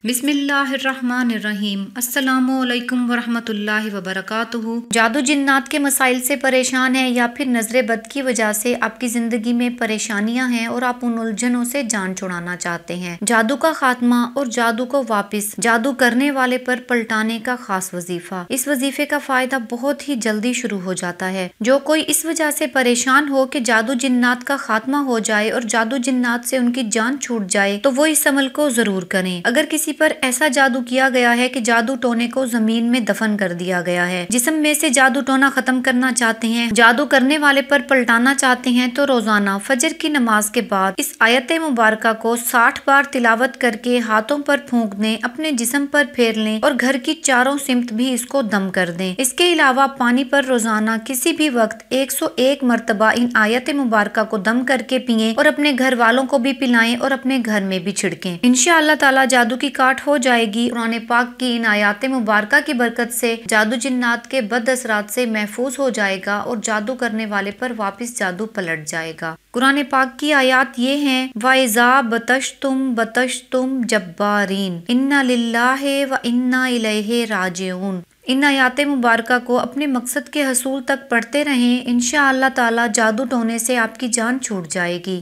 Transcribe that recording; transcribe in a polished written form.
बिस्मिल्लाहिर्रहमानिर्रहीम। अस्सलामु अलैकुम वरहमतुल्लाहि वबरकातुहू। जादू जिन्नात के मसाइल से परेशान हैं या फिर नजर बद की वजह से आपकी जिंदगी में परेशानियां हैं और आप उन उलझनों से जान छुड़ाना चाहते हैं। जादू का खात्मा और जादू को वापस जादू करने वाले पर पलटाने का खास वजीफा। इस वजीफे का फायदा बहुत ही जल्दी शुरू हो जाता है। जो कोई इस वजह से परेशान हो कि जादू जिन्नात का खात्मा हो जाए और जादू जिन्नात से उनकी जान छूट जाए तो वो इस अमल को जरूर करें। अगर किसी पर ऐसा जादू किया गया है कि जादू टोने को जमीन में दफन कर दिया गया है, जिस्म में से जादू टोना खत्म करना चाहते हैं, जादू करने वाले पर पलटाना चाहते हैं, तो रोजाना फजर की नमाज के बाद इस आयत मुबारका को 60 बार तिलावत करके हाथों पर फूंक दें, अपने जिस्म पर फेर लें और घर की चारों सिमत भी इसको दम कर दें। इसके अलावा पानी पर रोजाना किसी भी वक्त 101 मरतबा इन आयत मुबारका को दम करके पिएं और अपने घर वालों को भी पिलाएं और अपने घर में भी छिड़कें। इंशाअल्लाह ताला जादू की काट हो जाएगी। कुरान पाक की इन आयात मुबारका की बरकत से जादू जिन्नात के बद असरात से महफूज हो जाएगा और जादू करने वाले पर वापस जादू पलट जाएगा। कुरान पाक की आयात ये हैं, वाइज़ा बतशतुम जब्बारीन इन्ना लिल्लाहि व इन्ना इलैहि राजिऊन। इन आयात मुबारका को अपने मकसद के हसूल तक पढ़ते रहें। इंशाअल्लाह ताला जादू टोने से आपकी जान छूट जाएगी।